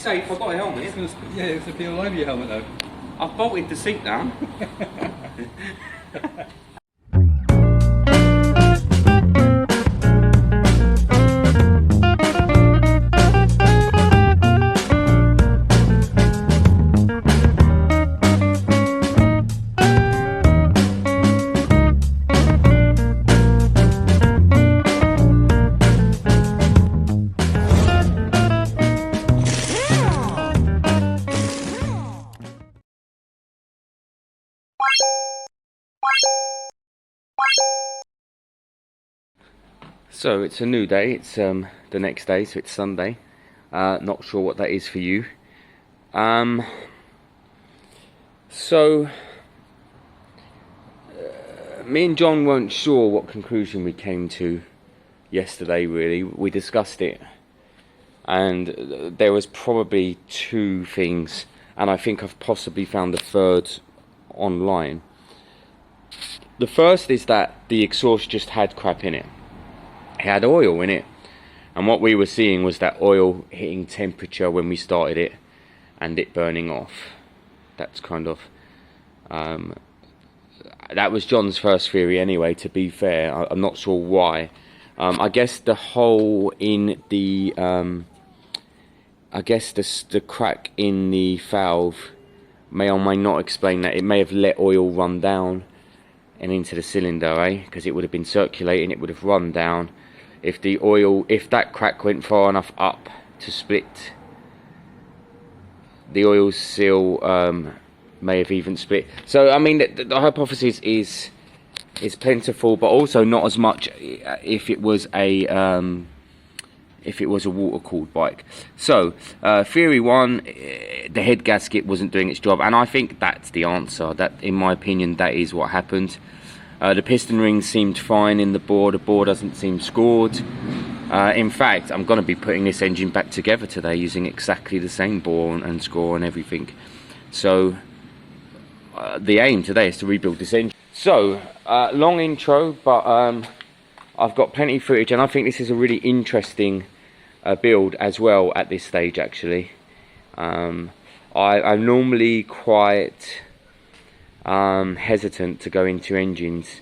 safe. I've got a helmet. Yeah, it's going to be all over your helmet though. I've bolted the seat down. So it's a new day, it's the next day, so it's Sunday. Not sure what that is for you. Me and John weren't sure what conclusion we came to yesterday, really. We discussed it, and there was probably two things, and I think I've possibly found the third online. The first is that the exhaust just had crap in it. It had oil in it, and what we were seeing was that oil hitting temperature when we started it and it burning off. That's kind of that was John's first theory anyway, to be fair. I'm not sure why. I guess the hole in the I guess the crack in the valve may or may not explain that. It may have let oil run down and into the cylinder, because it would have been circulating, it would have run down. If that crack went far enough up to split, the oil seal may have even split. So I mean, the hypothesis is plentiful, but also not as much if it was a water-cooled bike. So theory one, the head gasket wasn't doing its job, and I think that's the answer. That, in my opinion, that is what happened. The piston rings seemed fine in the bore. The bore doesn't seem scored. In fact, I'm going to be putting this engine back together today using exactly the same bore and score and everything. So the aim today is to rebuild this engine. So long intro, but I've got plenty of footage, and I think this is a really interesting build as well at this stage, actually. I'm normally quite hesitant to go into engines,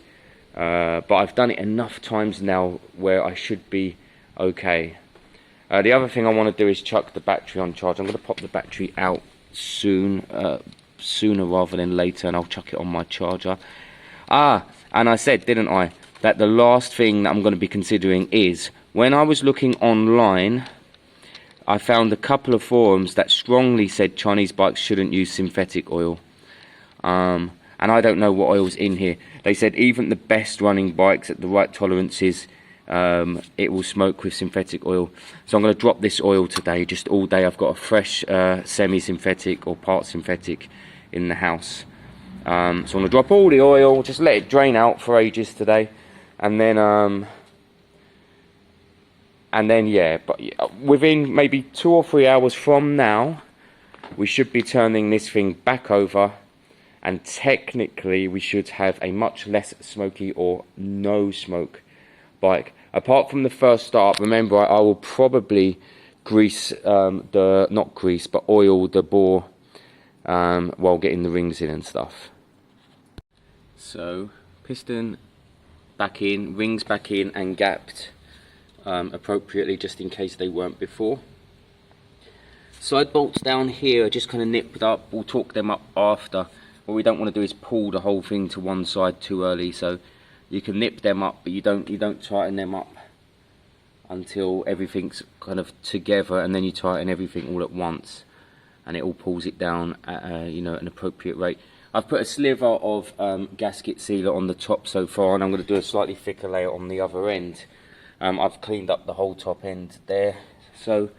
but I've done it enough times now where I should be okay. The other thing I want to do is chuck the battery on charge. I'm going to pop the battery out soon, sooner rather than later, and I'll chuck it on my charger. And I said, didn't I, that the last thing that I'm going to be considering is, when I was looking online, I found a couple of forums that strongly said Chinese bikes shouldn't use synthetic oil. And I don't know what oil's in here. They said even the best running bikes at the right tolerances, it will smoke with synthetic oil. So I'm going to drop this oil today, just all day. I've got a fresh semi-synthetic or part synthetic in the house. So I'm going to drop all the oil, just let it drain out for ages today, and then yeah, but within maybe 2 or 3 hours from now, we should be turning this thing back over, and technically we should have a much less smoky or no smoke bike. Apart from the first start, remember, I will probably grease oil the bore while getting the rings in and stuff. So piston back in, rings back in and gapped appropriately, just in case they weren't before. Side bolts down here are just kind of nipped up. We'll torque them up after. What we don't want to do is pull the whole thing to one side too early, so you can nip them up, but you don't tighten them up until everything's kind of together, and then you tighten everything all at once, and it all pulls it down at an appropriate rate. I've put a sliver of gasket sealer on the top so far, and I'm going to do a slightly thicker layer on the other end. I've cleaned up the whole top end there, so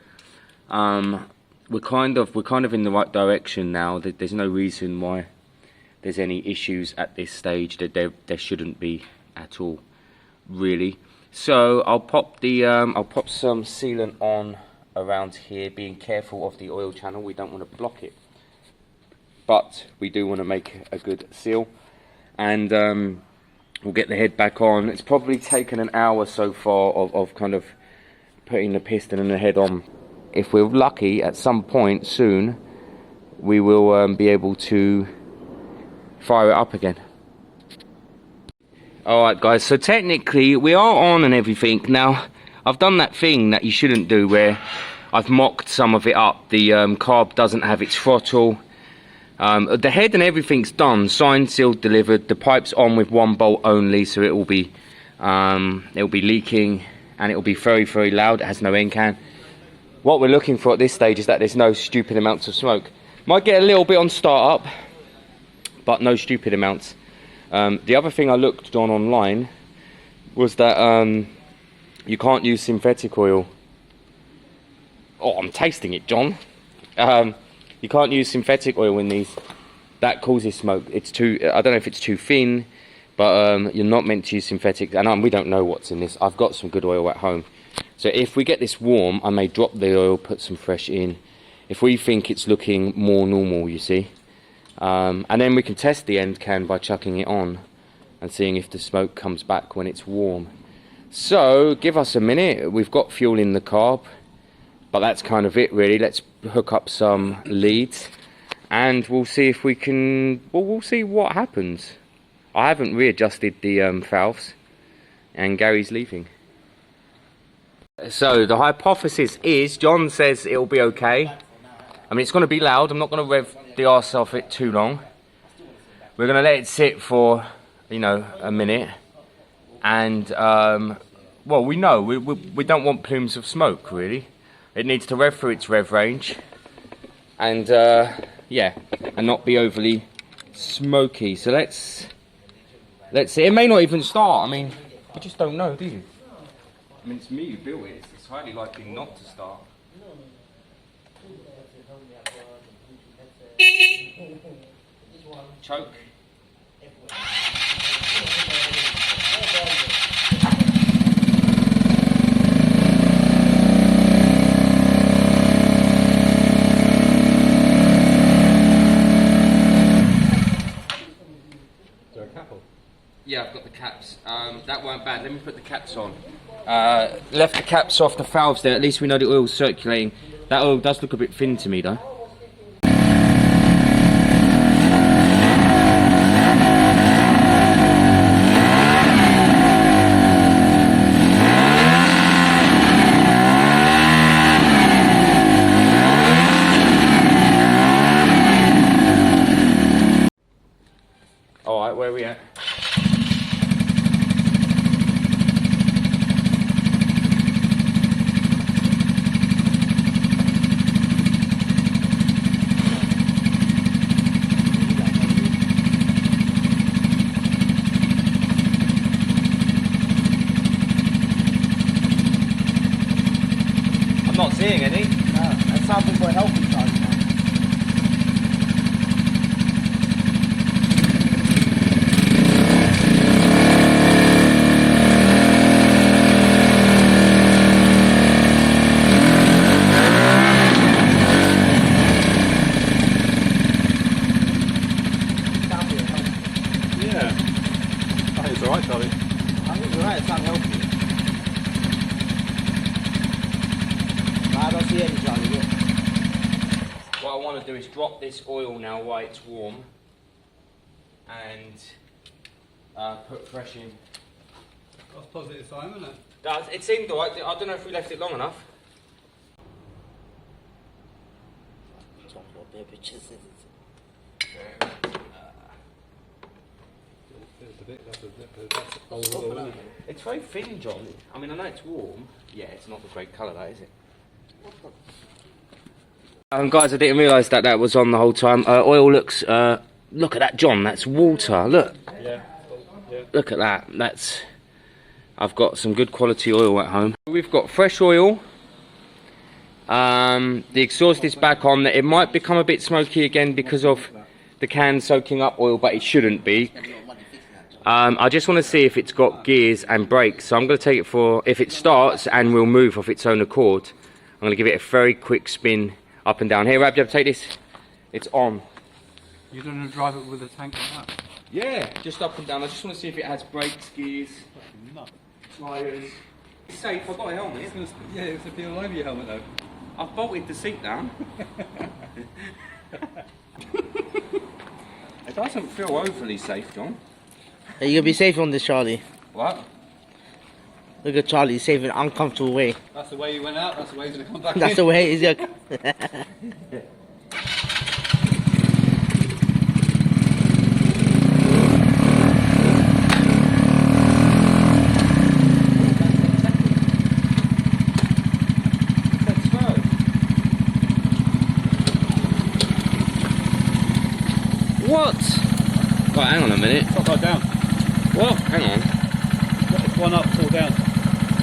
we're kind of in the right direction now. There's no reason why there's any issues at this stage. That there shouldn't be at all, really. So I'll pop some sealant on around here, being careful of the oil channel. We don't want to block it, but we do want to make a good seal, and we'll get the head back on. It's probably taken an hour so far of kind of putting the piston and the head on. if we're lucky, at some point soon, we will be able to fire it up again. Alright guys, so technically we are on and everything. Now, I've done that thing that you shouldn't do where I've mocked some of it up. The carb doesn't have its throttle. The head and everything's done, signed, sealed, delivered. The pipe's on with one bolt only, so it'll be leaking and it'll be very, very loud. It has no end can. What we're looking for at this stage is that there's no stupid amounts of smoke. Might get a little bit on start up, but no stupid amounts. The other thing I looked on online was that you can't use synthetic oil. Oh, I'm tasting it, John. You can't use synthetic oil in these. That causes smoke. It's too, I don't know if it's too thin, but you're not meant to use synthetic. And we don't know what's in this. I've got some good oil at home. So if we get this warm, I may drop the oil, put some fresh in. If we think it's looking more normal, you see. And then we can test the end can by chucking it on and seeing if the smoke comes back when it's warm. So give us a minute. We've got fuel in the carb, but that's kind of it really. Let's hook up some leads and we'll see if we can, well, we'll see what happens. I haven't readjusted the valves and Gary's leaving. So the hypothesis is, John says it'll be okay. I mean, it's going to be loud. I'm not going to rev the arse off it too long. We're going to let it sit for, you know, a minute. And, well, we know. We don't want plumes of smoke, really. It needs to rev through its rev range. And, yeah, and not be overly smoky. So let's see. It may not even start. I mean, you just don't know, do you? I mean, it's me who built it. It's highly likely not to start. Choke. Yeah, I've got the caps. That weren't bad. Let me put the caps on. Left the caps off the valves there. At least we know the oil's circulating. That oil does look a bit thin to me though. Alright, where are we at? I'm not seeing any. No, that's something for a healthy time. Alright, Charlie. I think you're right, it's unhealthy. No, I don't see any, Charlie. Look. What I want to do is drop this oil now while it's warm and put fresh in. That's positive sign, isn't it? It seemed alright. I don't know if we left it long enough. It's very thin, John. I mean, I know it's warm. Yeah, it's not the great colour, that is it? Guys, I didn't realise that that was on the whole time. Oil looks. Look at that, John. That's water. Look. Yeah. Look at that. That's. I've got some good quality oil at home. We've got fresh oil. The exhaust is back on. It might become a bit smoky again because of the can soaking up oil, but it shouldn't be. I just want to see if it's got gears and brakes, so I'm going to take it for, if it starts and will move of its own accord, I'm going to give it a very quick spin up and down. Here, Abjab, take this. It's on. You're going to drive it with a tank like that? Yeah, just up and down. I just want to see if it has brakes, gears, tyres. It's safe, I've got a helmet. Yeah, it's to be all over your helmet though. I've bolted the seat down. It doesn't feel overly safe, John. Are you gonna be safe on this, Charlie? What? Look at Charlie, safe in an uncomfortable way. That's the way you went out, that's the way he's going to come back That's in. the way he's gonna... What? Right, hang on a minute. It's upside down. What? Hang on. One up, four down.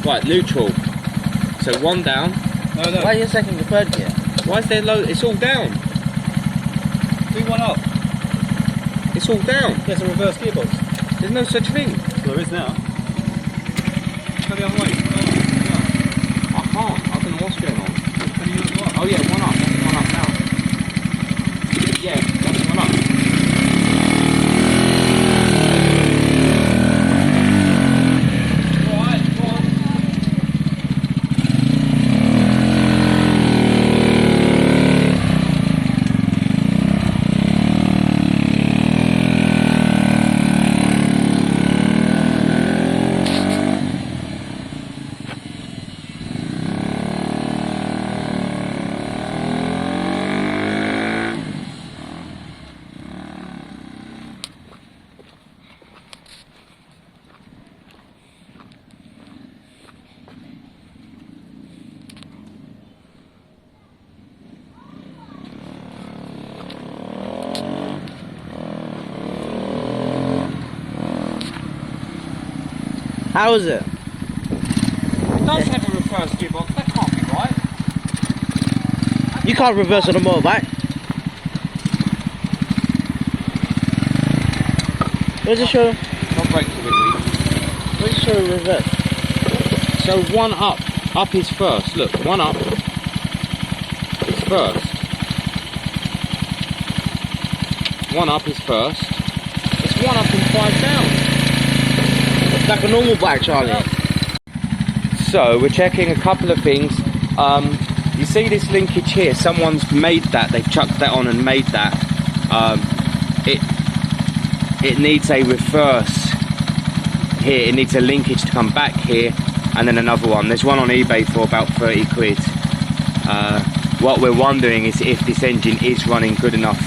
Right, neutral. So one down. No, no. Why are you second the third gear? Why is there low? It's all down. Do one up. It's all down. There's a reverse gearbox. There's no such thing. Well, there is now. Go the other way. I can't. I don't know what's going on. Can you not go up? Oh yeah, one up. That's one up now. Yeah, that's one up. Alright, go on. How is it? It does have a reverse gearbox. That can't be right. You can't reverse on a motorbike. Where's it show? Not brake to it. Where's it show reverse? So one up. Up is first. Look, one up is first. One up is first. It's one up and five down. Like a normal bike, Charlie. So we're checking a couple of things. You see this linkage here? Someone's made that. They've chucked that on and made that. It needs a reverse here. It needs a linkage to come back here, and then another one. There's one on eBay for about 30 quid. What we're wondering is if this engine is running good enough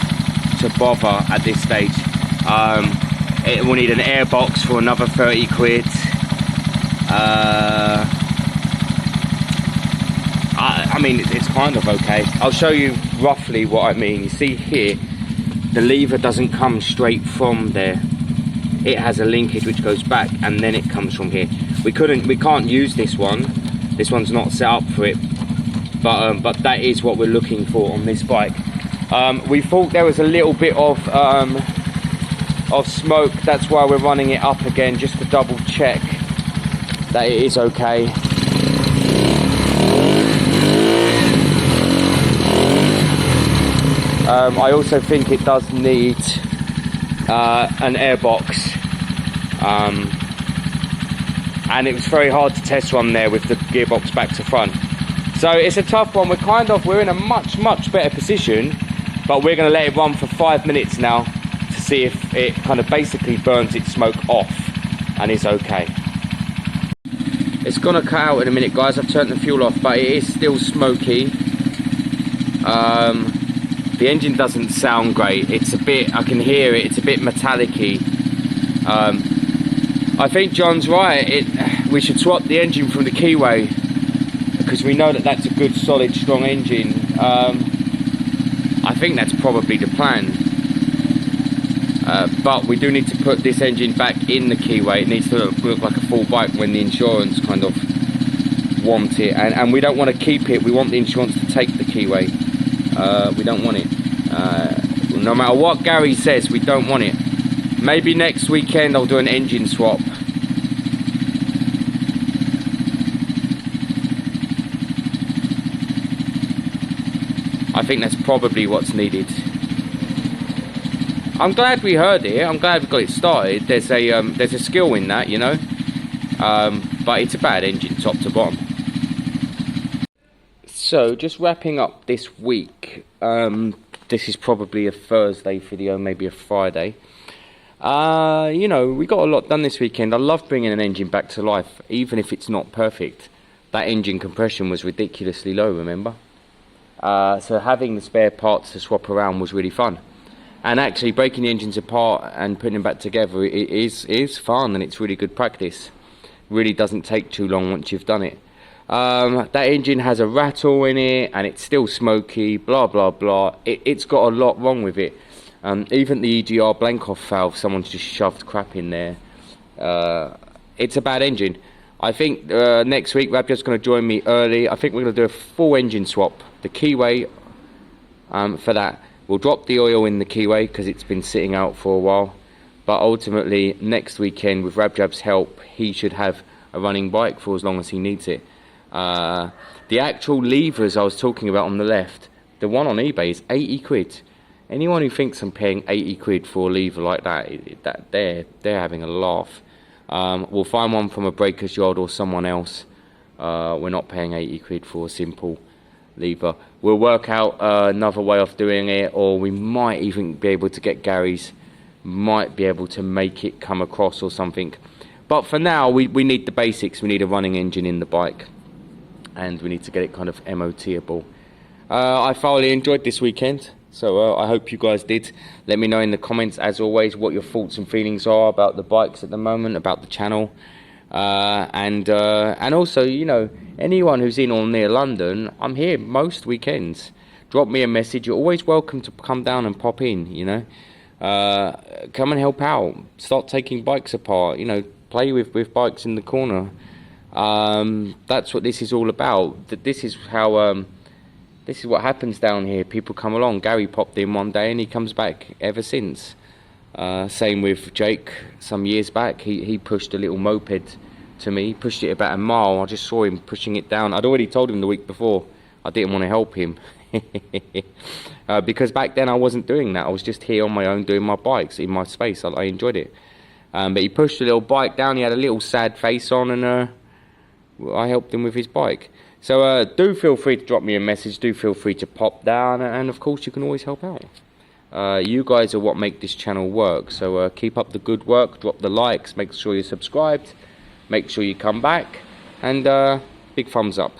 to bother at this stage. It will need an airbox for another 30 quid. I mean, it's kind of okay. I'll show you roughly what I mean. You see here, the lever doesn't come straight from there. It has a linkage which goes back, and then it comes from here. We can't use this one. This one's not set up for it. But that is what we're looking for on this bike. We thought there was a little bit of smoke. That's why we're running it up again, just to double check that it is okay. I also think it does need an airbox, and it was very hard to test one there with the gearbox back to front. So it's a tough one. We're in a much better position, but we're going to let it run for 5 minutes now to see if it kind of basically burns its smoke off and is okay. It's going to cut out in a minute, guys. I've turned the fuel off, but it is still smoky. The engine doesn't sound great. It's a bit, I can hear it, it's a bit metallic-y. I think John's right. We should swap the engine from the Keyway, because we know that that's a good, solid, strong engine. I think that's probably the plan. But we do need to put this engine back in the Keyway. It needs to look like a full bike when the insurance kind of want it. And we don't want to keep it. We want the insurance to take the Keyway. We don't want it. No matter what Gary says, we don't want it. Maybe next weekend I'll do an engine swap. I think that's probably what's needed. I'm glad we heard it. I'm glad we got it started. There's a skill in that, you know. But it's a bad engine, top to bottom. So, just wrapping up this week. This is probably a Thursday video, maybe a Friday. You know, we got a lot done this weekend. I love bringing an engine back to life, even if it's not perfect. That engine compression was ridiculously low, remember? So having the spare parts to swap around was really fun. And actually breaking the engines apart and putting them back together is fun, and it's really good practice. Really doesn't take too long once you've done it. That engine has a rattle in it, and it's still smoky, blah blah blah. It's got a lot wrong with it. Even the EGR blank off valve, someone's just shoved crap in there. It's a bad engine. I think next week Rabja's going to join me early. I think we're going to do a full engine swap. The keyway, for that, we'll drop the oil in the keyway because it's been sitting out for a while. But ultimately, next weekend, with Rabjab's help, he should have a running bike for as long as he needs it. The actual levers I was talking about on the left, the one on eBay is 80 quid. Anyone who thinks I'm paying 80 quid for a lever like that, they're having a laugh. We'll find one from a breaker's yard or someone else. We're not paying 80 quid for a simple lever. We'll work out another way of doing it, or we might even be able to get Gary's, might be able to make it come across or something. But for now, we need the basics. We need a running engine in the bike, and we need to get it kind of MOT-able. I thoroughly enjoyed this weekend, so I hope you guys did. Let me know in the comments, as always, what your thoughts and feelings are about the bikes at the moment, about the channel. And also, you know, anyone who's in or near London, I'm here most weekends. Drop me a message. You're always welcome to come down and pop in, you know. Come and help out. Start taking bikes apart, you know, play with bikes in the corner. That's what this is all about. This is how this is what happens down here. People come along. Gary popped in one day and he comes back ever since. Same with Jake. Some years back, he pushed a little moped to me. He pushed it about a mile. I just saw him pushing it down. I'd already told him the week before I didn't want to help him. Because back then I wasn't doing that. I was just here on my own doing my bikes in my space. I enjoyed it. But he pushed a little bike down. He had a little sad face on, and I helped him with his bike. So do feel free to drop me a message. Do feel free to pop down, and of course you can always help out. You guys are what make this channel work. So keep up the good work. Drop the likes. Make sure you're subscribed. Make sure you come back, and big thumbs up.